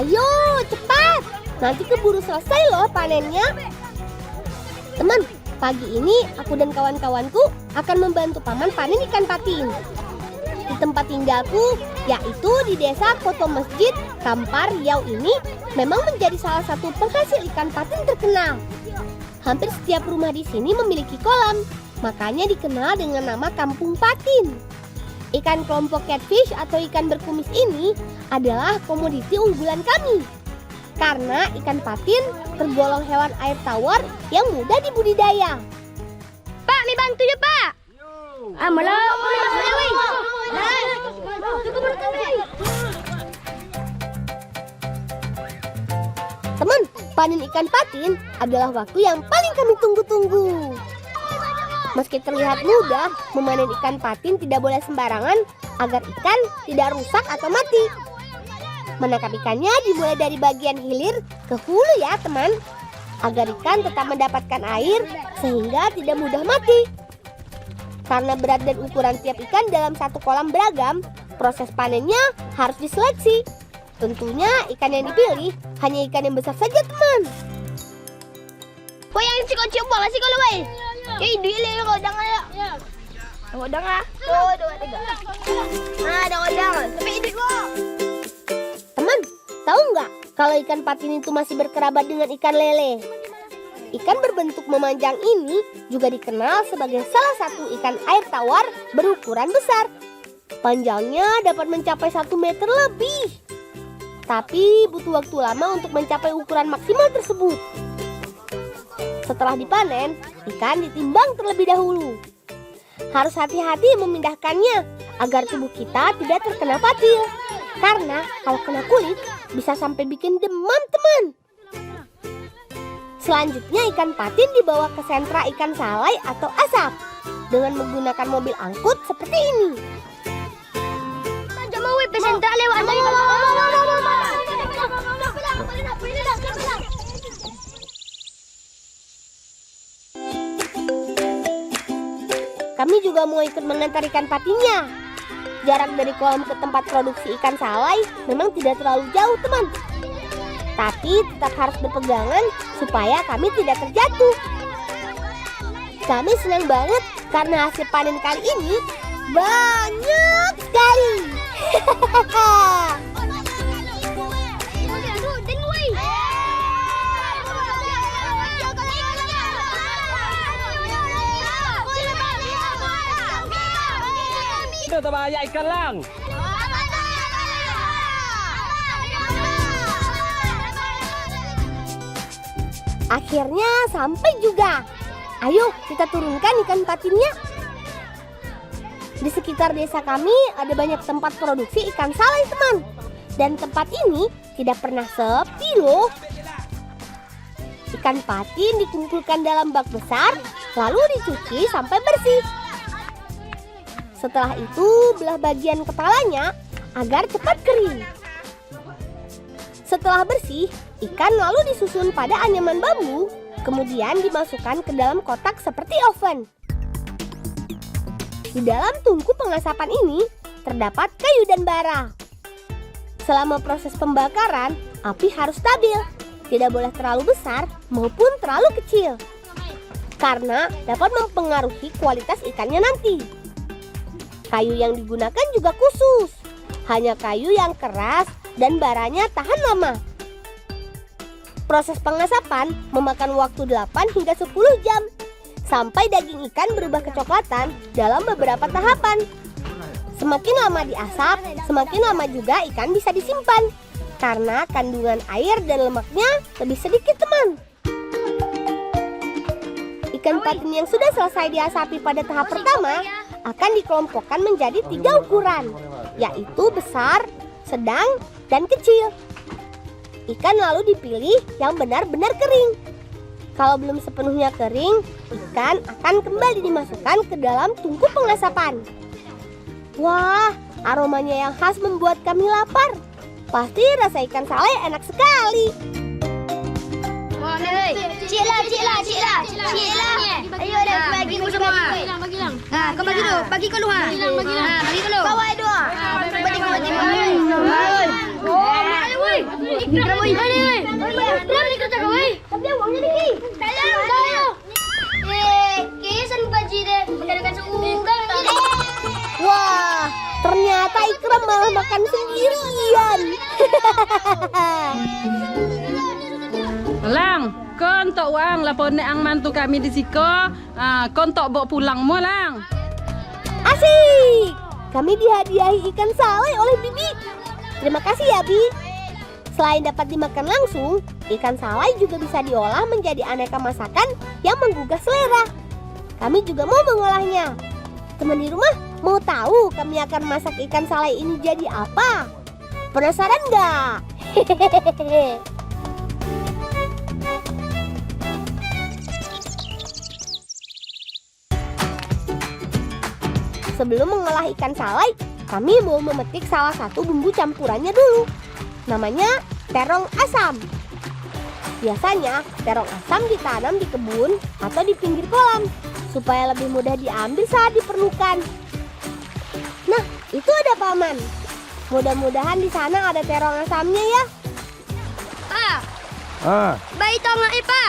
Ayo, cepat. Nanti keburu selesai loh panennya. Teman, pagi ini aku dan kawan-kawanku akan membantu paman panen ikan patin. Di tempat tinggalku, yaitu di desa Koto Masjid, Kampar Riau ini memang menjadi salah satu penghasil ikan patin terkenal. Hampir setiap rumah di sini memiliki kolam, makanya dikenal dengan nama Kampung Patin. Ikan kelompok catfish atau ikan berkumis ini adalah komoditi unggulan kami. Karena ikan patin tergolong hewan air tawar yang mudah dibudidaya. Pak, mi bantu ya, Pak. Teman, panen ikan patin adalah waktu yang paling kami tunggu-tunggu. Meski terlihat mudah, memanen ikan patin tidak boleh sembarangan agar ikan tidak rusak atau mati. Menangkap ikannya dimulai dari bagian hilir ke hulu ya teman, agar ikan tetap mendapatkan air sehingga tidak mudah mati. Karena berat dan ukuran tiap ikan dalam satu kolam beragam, proses panennya harus diseleksi. Tentunya ikan yang dipilih hanya ikan yang besar saja teman. Woi, yang si kecil bola sih kalau woi. Dili rodang aja. Rodang ah. Tuh, 2, 3. Nah, ada rodang. Tapi ini kok. Teman, tahu nggak kalau ikan patin itu masih berkerabat dengan ikan lele? Ikan berbentuk memanjang ini juga dikenal sebagai salah satu ikan air tawar berukuran besar. Panjangnya dapat mencapai 1 meter lebih. Tapi butuh waktu lama untuk mencapai ukuran maksimal tersebut. Setelah dipanen, ikan ditimbang terlebih dahulu. Harus hati-hati memindahkannya agar tubuh kita tidak terkena patil. Karena kalau kena kulit bisa sampai bikin demam teman. Selanjutnya ikan patin dibawa ke sentra ikan salai atau asap dengan menggunakan mobil angkut seperti ini. Jangan mau ke sentra lewat. Kami juga mau ikut mengantar ikan patinnya. Jarak dari kolam ke tempat produksi ikan salai memang tidak terlalu jauh teman. Tapi tetap harus berpegangan supaya kami tidak terjatuh. Kami senang banget karena hasil panen kali ini banyak sekali. Kita banyak ikan lang. Akhirnya sampai juga. Ayo kita turunkan ikan patinnya. Di sekitar desa kami ada banyak tempat produksi ikan salai teman. Dan tempat ini tidak pernah sepi loh. Ikan patin dikumpulkan dalam bak besar, lalu dicuci sampai bersih. Setelah itu belah bagian kepalanya agar cepat kering. Setelah bersih, ikan lalu disusun pada anyaman bambu, kemudian dimasukkan ke dalam kotak seperti oven. Di dalam tungku pengasapan ini terdapat kayu dan bara. Selama proses pembakaran, api harus stabil, tidak boleh terlalu besar maupun terlalu kecil, karena dapat mempengaruhi kualitas ikannya nanti. Kayu yang digunakan juga khusus, hanya kayu yang keras dan baranya tahan lama. Proses pengasapan memakan waktu 8 hingga 10 jam, sampai daging ikan berubah kecoklatan dalam beberapa tahapan. Semakin lama diasap, semakin lama juga ikan bisa disimpan, karena kandungan air dan lemaknya lebih sedikit teman. Ikan patin yang sudah selesai diasapi pada tahap pertama akan dikelompokkan menjadi 3 ukuran, yaitu besar, sedang, dan kecil. Ikan lalu dipilih yang benar-benar kering. Kalau belum sepenuhnya kering, ikan akan kembali dimasukkan ke dalam tungku pengasapan. Wah, aromanya yang khas membuat kami lapar. Pasti rasa ikan salai enak sekali. Cik lah. Ayo dah bagi semua. Nah, kau bagi dulu. Bagi kau luar. Bagi kau. Bawa dua. Bagi. Oh, Ikram, woi. Ikram ni kerja kau, woi. Tapi uangnya ni. Tayo. Kesan baji deh. Makan seunggang. Wah, ternyata Ikram malah makan sendirian. Lang, kon tok wang lapor nek ang mantu kami di siko. Kon tok bawa pulang mo lang. Asik! Kami dihadiahi ikan salai oleh Bibi. Terima kasih ya, Bi. Selain dapat dimakan langsung, ikan salai juga bisa diolah menjadi aneka masakan yang menggugah selera. Kami juga mau mengolahnya. Teman di rumah mau tahu kami akan masak ikan salai ini jadi apa? Penasaran nggak? Hehehe. Sebelum mengolah ikan salai, kami mau memetik salah satu bumbu campurannya dulu. Namanya terong asam. Biasanya terong asam ditanam di kebun atau di pinggir kolam supaya lebih mudah diambil saat diperlukan. Nah, itu ada Paman. Mudah-mudahan di sana ada terong asamnya ya. Baik tolong Ipa.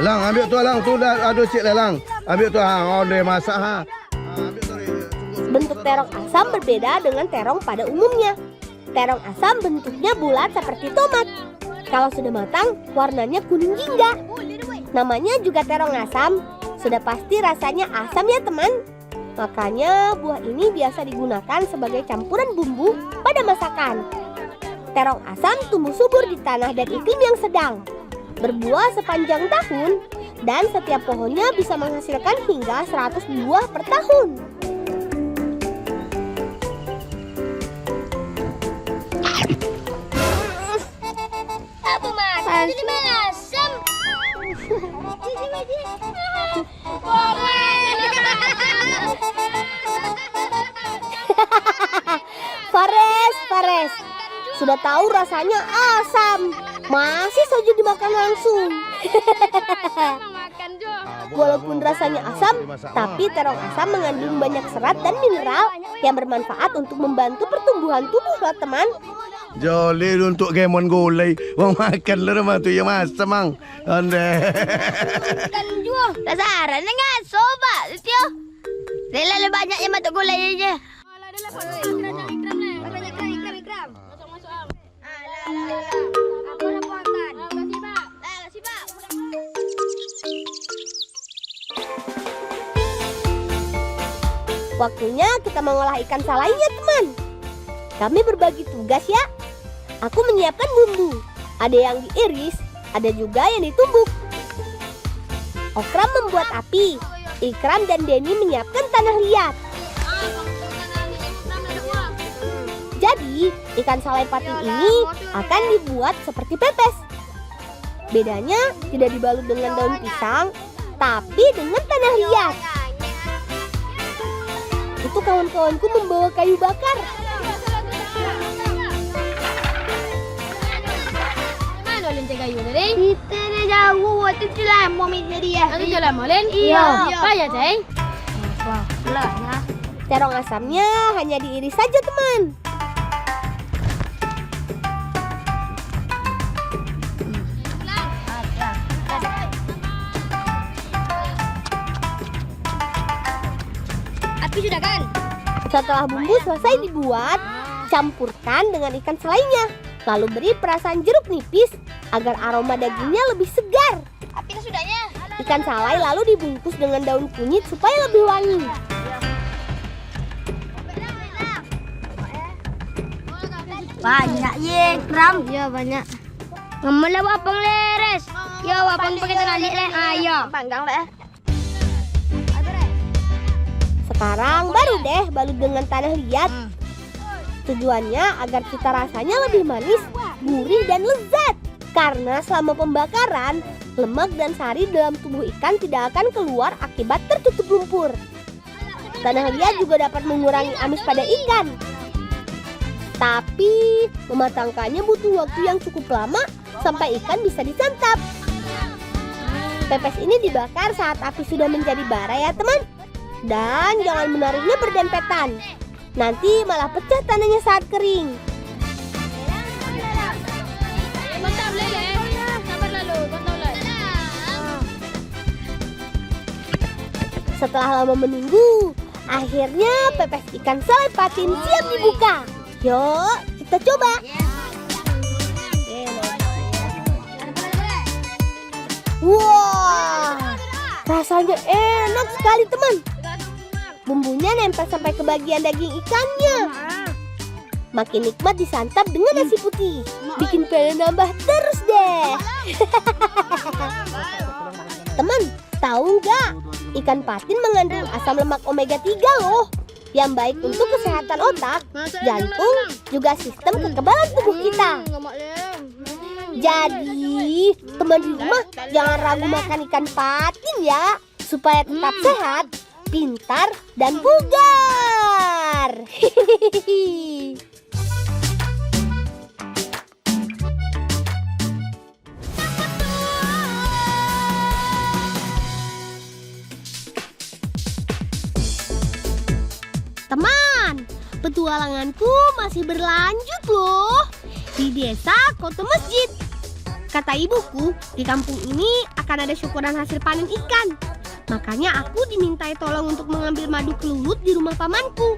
Lang ambil tu lang, tu dah ada cik lang. Ambil tu order masak ambil tu. Bentuk terong asam berbeda dengan terong pada umumnya. Terong asam bentuknya bulat seperti tomat. Kalau sudah matang, warnanya kuning jingga. Namanya juga terong asam. Sudah pasti rasanya asam ya teman. Makanya buah ini biasa digunakan sebagai campuran bumbu pada masakan. Terong asam tumbuh subur di tanah dan iklim yang sedang. Berbuah sepanjang tahun dan setiap pohonnya bisa menghasilkan hingga 100 buah per tahun. Apa mas? Jadi asam. Fares, sudah tahu rasanya asam, masih saja dimakan langsung. Walaupun rasanya asam, tapi terong asam mengandung banyak serat dan mineral yang bermanfaat untuk membantu pertumbuhan tubuh loh teman. Jolly untuk gemon gulai. Wong makan le rumah tu yang masak mang. Ande. Kan juga. Penasaran enggak? Coba, Tio. Rela banyak yang matok gulai aja. Ikram. Masuk. Aku nak puangkan. Kasih, Pak. Waktunya kita mengolah ikan salainya teman. Kami berbagi tugas ya. Aku menyiapkan bumbu. Ada yang diiris, ada juga yang ditumbuk. Okram membuat api. Ikram dan Denny menyiapkan tanah liat. Jadi, ikan salai patin ini akan dibuat seperti pepes. Bedanya tidak dibalut dengan daun pisang, tapi dengan tanah liat. Itu kawan-kawanku membawa kayu bakar. Kita ni jauh, tu jalan mau jadi ya. Nanti jalan molen? Iya. Payah, Ceng. Terong asamnya hanya diiris saja teman. Api sudah kan? Setelah bumbu selesai dibuat, campurkan dengan ikan salainya. Lalu beri perasan jeruk nipis agar aroma dagingnya lebih segar. Api sudahnya. Ikan salai lalu dibungkus dengan daun kunyit supaya lebih wangi. Banyak ye, Kram. Ya banyak. Ngemela wapang leres. Ya wapang pakai tanah liat leh. Ayo. Panggang leh. Sekarang baru deh balut dengan tanah liat. Tujuannya agar cita rasanya lebih manis, gurih dan lezat. Karena selama pembakaran, lemak dan sari dalam tubuh ikan tidak akan keluar akibat tertutup lumpur. Tanah liat juga dapat mengurangi amis pada ikan. Tapi mematangkannya butuh waktu yang cukup lama sampai ikan bisa disantap. Pepes ini dibakar saat api sudah menjadi bara ya teman. Dan jangan menaruhnya berdempetan. Nanti malah pecah tanahnya saat kering. Setelah lama menunggu, akhirnya pepes ikan selai patin siap dibuka. Yuk, kita coba. Wah, rasanya enak sekali teman. Bumbunya nempel sampai ke bagian daging ikannya. Makin nikmat disantap dengan nasi putih. Bikin pengen nambah terus deh. Teman, tahu nggak? Ikan patin mengandung asam lemak omega 3 loh. Yang baik untuk kesehatan otak, jantung, juga sistem kekebalan tubuh kita. Jadi, teman di rumah jangan ragu makan ikan patin ya. Supaya tetap sehat, pintar, dan bugar. Teman, petualanganku masih berlanjut loh. Di desa Koto Masjid. Kata ibuku, di kampung ini akan ada syukuran hasil panen ikan. Makanya aku dimintai tolong untuk mengambil madu kelulut di rumah pamanku.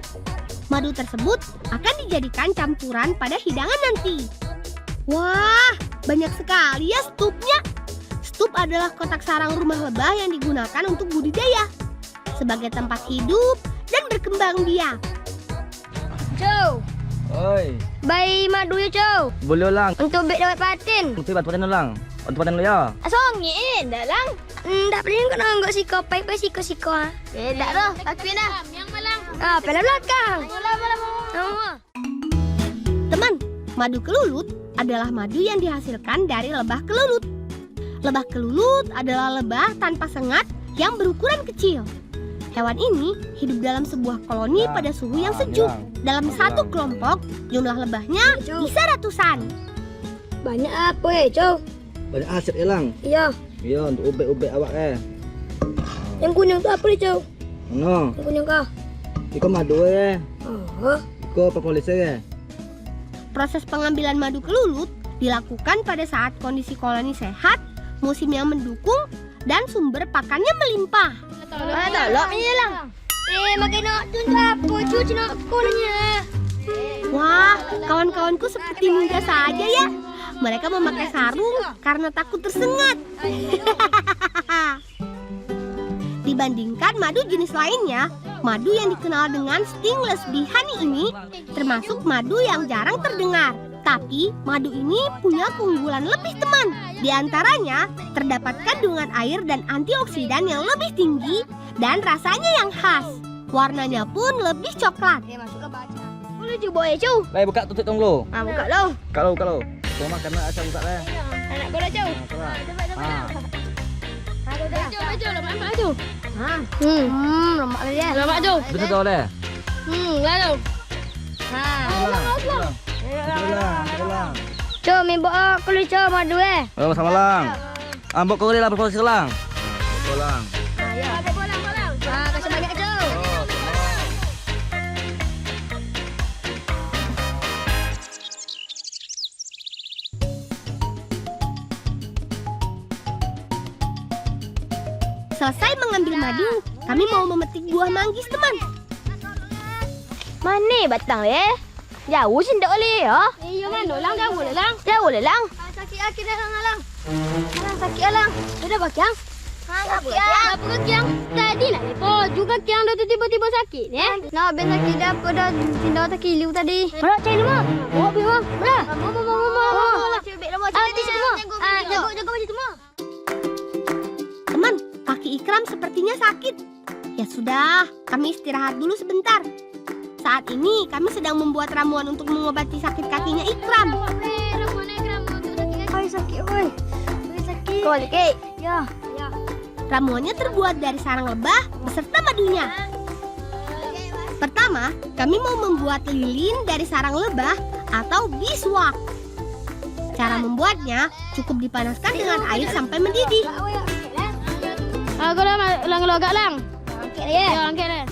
Madu tersebut akan dijadikan campuran pada hidangan nanti. Wah, banyak sekali ya stupnya. Stup adalah kotak sarang rumah lebah yang digunakan untuk budidaya. Sebagai tempat hidup dan berkembang biak. Cow, Oi, bayi madu ya cow. boleh ulang. Untuk bek dapat patin. Mesti bantu paten ulang. Bantu paten dulu ya. Asongi dah lang. Tak boleh kau nak anggap siko, pai siko. Tak dah, tapi dah. Yang malang. Pada belakang. Teman, madu kelulut adalah madu yang dihasilkan dari lebah kelulut. Lebah kelulut adalah lebah tanpa sengat yang berukuran kecil. Hewan ini hidup dalam sebuah koloni pada suhu yang sejuk. Dalam satu kelompok, jumlah lebahnya bisa ratusan. Banyak apa ya cow? Banyak aset hilang. Iya. Ya, untuk ubek-ubek awak Yang kuning tu apa ni cow? No, Yang kuning kah? iko madu Oh. Iko polisi Proses pengambilan madu kelulut dilakukan pada saat kondisi koloni sehat, musim yang mendukung, dan sumber pakannya melimpah. Tolong ni lang. Makin nak tunjuk apa? Cuci nak kolanya. Wah, kawan-kawanku seperti ninja saja ya. Mereka memakai sarung karena takut tersengat. Dibandingkan madu jenis lainnya, madu yang dikenal dengan stingless bee honey ini termasuk madu yang jarang terdengar. Tapi madu ini punya keunggulan lebih teman. Di antaranya terdapat kandungan air dan antioksidan yang lebih tinggi dan rasanya yang khas. Warnanya pun lebih coklat. Boleh cuba ya cow? Lai buka tutup tong lo. Buka lo. Kalau. Kau makan nak asam buka lah. Anak bola cow. Coba lemak tu. Lemak dia. Lemak tu. Bisa tahu deh. Lalu. Ulang. Cow, mi bawa kulit cow madu Oh, sama lang. Ambok kau dia lah polisi lang. Ulang. Bolang. Kasih banyak cow. Selesai mengambil madu, kami mau memetik buah manggis teman. Mana batang Jauh sih tak boleh ya? Iya mana lang, jauh boleh lang. Jauh boleh lang. Sakit akhir dah lang. Lang sakit lang. Sudah bakiang. Apa kiang? Tadi nak lepo juga kiang dah tiba-tiba sakit ya? Nak ben sakit dah apa dah tindak tak kilu tadi. Mana cai lama? Bawa biwa. Mana? Mama. Cebek lama. Cebek semua. Jaga baju semua. Teman, kaki Ikram sepertinya sakit. Ya sudah, kami istirahat dulu sebentar. Saat ini kami sedang membuat ramuan untuk mengobati sakit kakinya Ikram. Sakit, oi. Sakit. Kau sakit? Ya. Ramuannya terbuat dari sarang lebah beserta madunya. Pertama, kami mau membuat lilin dari sarang lebah atau beeswax. Cara membuatnya cukup dipanaskan dengan air sampai mendidih. Aku lang agak lang. Angkat dia. Ya, angkat dia.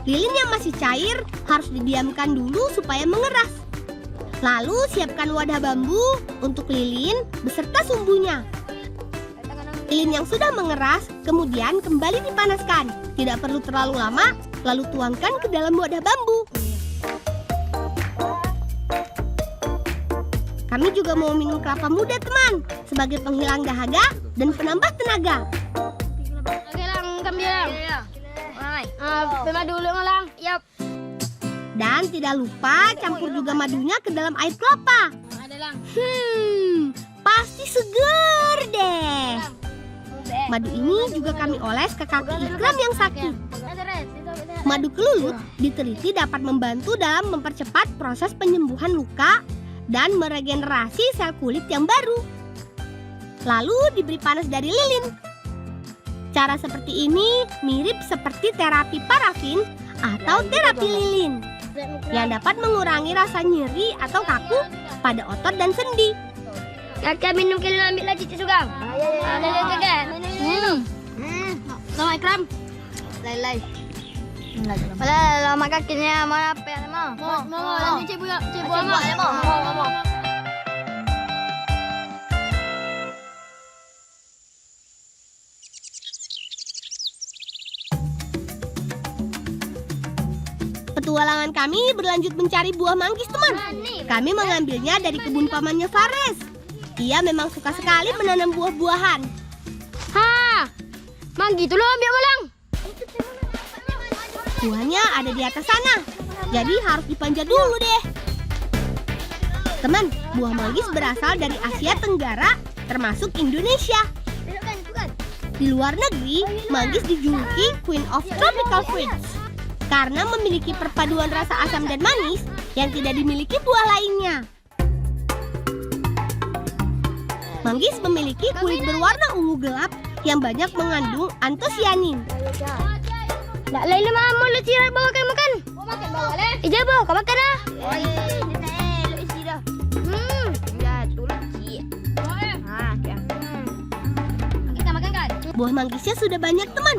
Lilin yang masih cair harus didiamkan dulu supaya mengeras. Lalu siapkan wadah bambu untuk lilin beserta sumbunya. Lilin yang sudah mengeras kemudian kembali dipanaskan. Tidak perlu terlalu lama, lalu tuangkan ke dalam wadah bambu. Kami juga mau minum kelapa muda, teman, sebagai penghilang dahaga dan penambah tenaga. Oke, Lang, kami Lang. Madu dulu, Lang. Yap. Dan tidak lupa campur juga madunya ke dalam air kelapa. Ada, Lang. Pasti seger deh. Madu ini juga kami oles ke kaki Ikram yang sakit. Madu kelulut diteliti dapat membantu dalam mempercepat proses penyembuhan luka dan meregenerasi sel kulit yang baru. Lalu diberi panas dari lilin. Cara seperti ini mirip seperti terapi parafin atau terapi lilin yang dapat mengurangi rasa nyeri atau kaku pada otot dan sendi. Kakak minum kali ambil lagi Cik Sugeng. Ada kakak. Sama Ikram. Lai. Lama kakinya mana apa ya mau? Mau. Cik buat mau. Petualangan kami berlanjut mencari buah manggis, teman. Kami mengambilnya dari kebun pamannya Fares. Ia memang suka sekali menanam buah-buahan. Manggi itu loh ambil Malang. Buahnya ada di atas sana, jadi harus dipanjat dulu deh. Teman, buah manggis berasal dari Asia Tenggara, termasuk Indonesia. Di luar negeri, manggis dijuluki Queen of Tropical Fruits karena memiliki perpaduan rasa asam dan manis yang tidak dimiliki buah lainnya. Manggis memiliki kulit berwarna ungu gelap yang banyak mengandung antosianin. Nak lain lama mau cirat bawa kan makan. Makan bawa leh. Ija bawa kau makan ah. Lu isi dah. Ya tu lagi. Kita makan kan? Buah manggisnya sudah banyak, teman.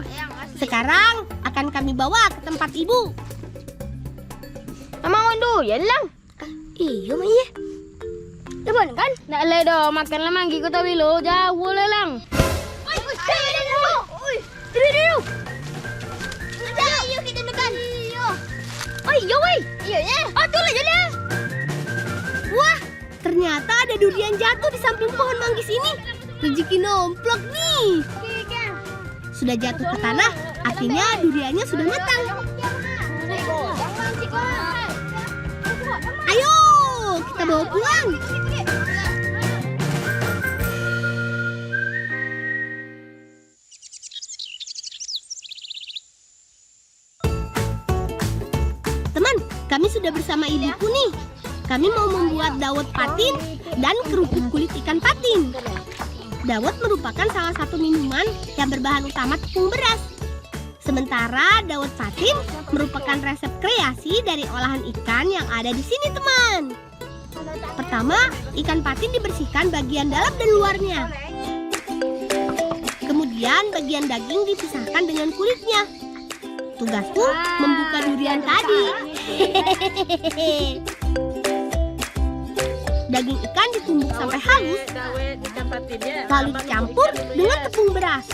Sekarang akan kami bawa ke tempat ibu. Mama ondu, ya lang. Iya Maya. Depan kan? Nak le dah makan lah manggi kau tahu lo. Jauh le lang. Tidur. Iyo kita makan. Iyo wei. Iya ya. Tu lah je. Wah, ternyata ada durian jatuh di samping pohon manggis ini. Rezeki nomplok nih. Sudah jatuh ke tanah, artinya duriannya sudah matang. Ayo, kita bawa pulang. Teman, kami sudah bersama ibuku nih. Kami mau membuat dawet patin dan kerupuk kulit ikan patin. Dawet merupakan salah satu minuman yang berbahan utama tepung beras. Sementara dawet patin merupakan resep kreasi dari olahan ikan yang ada di sini, teman. Pertama, ikan patin dibersihkan bagian dalam dan luarnya. Kemudian bagian daging dipisahkan dengan kulitnya. Tugasku membuka durian tadi. Daging ikan ditumbuk sampai halus, lalu dicampur dengan tepung beras.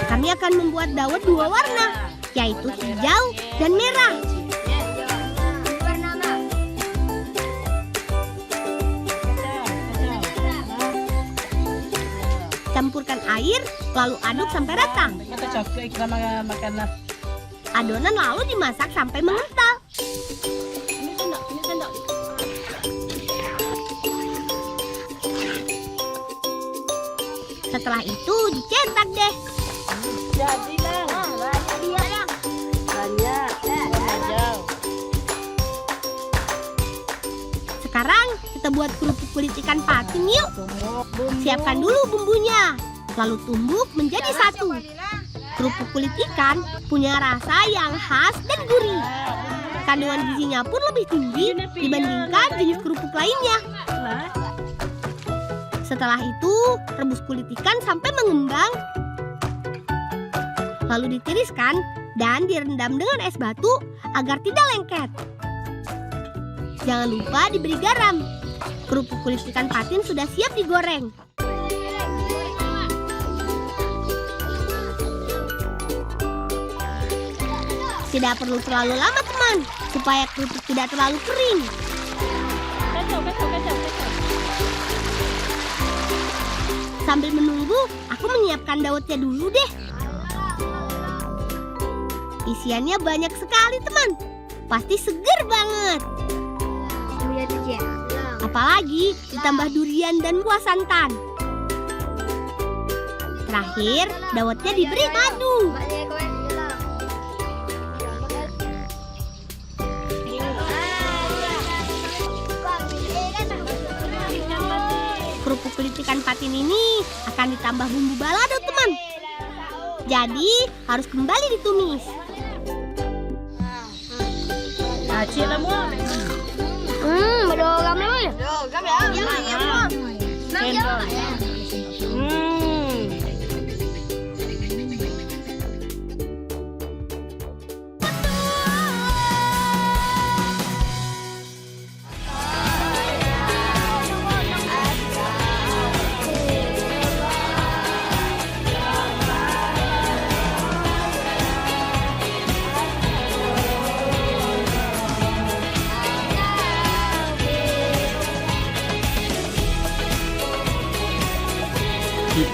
Kami akan membuat dawet dua warna, yaitu hijau dan merah. Campurkan air, lalu aduk sampai rata. Adonan lalu dimasak sampai mengental. Setelah itu dicetak deh. Jadilah. Banyak. Sekarang kita buat kerupuk kulit ikan patin yuk. Siapkan dulu bumbunya, lalu tumbuk menjadi satu. Kerupuk kulit ikan punya rasa yang khas dan gurih. Kandungan gizinya pun lebih tinggi dibandingkan jenis kerupuk lainnya. Setelah itu, rebus kulit ikan sampai mengembang. Lalu ditiriskan dan direndam dengan es batu agar tidak lengket. Jangan lupa diberi garam Kerupuk kulit ikan patin sudah siap digoreng. Tidak perlu terlalu lama teman, supaya kerupuk tidak terlalu kering. Sambil menunggu, aku menyiapkan dawetnya dulu deh. Isiannya banyak sekali teman, pasti seger banget. Apalagi ditambah durian dan buah santan. Terakhir, dawetnya diberi madu. Kerupuk kulit ikan patin ini akan ditambah bumbu balado teman. Jadi harus kembali ditumis. Berogam ya?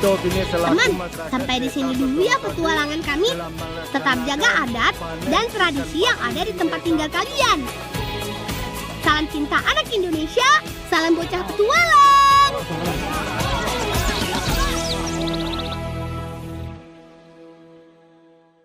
Teman, sampai di sini dulu ya petualangan kami. Tetap jaga adat dan tradisi yang ada di tempat tinggal kalian. Salam cinta anak Indonesia, salam bocah petualang.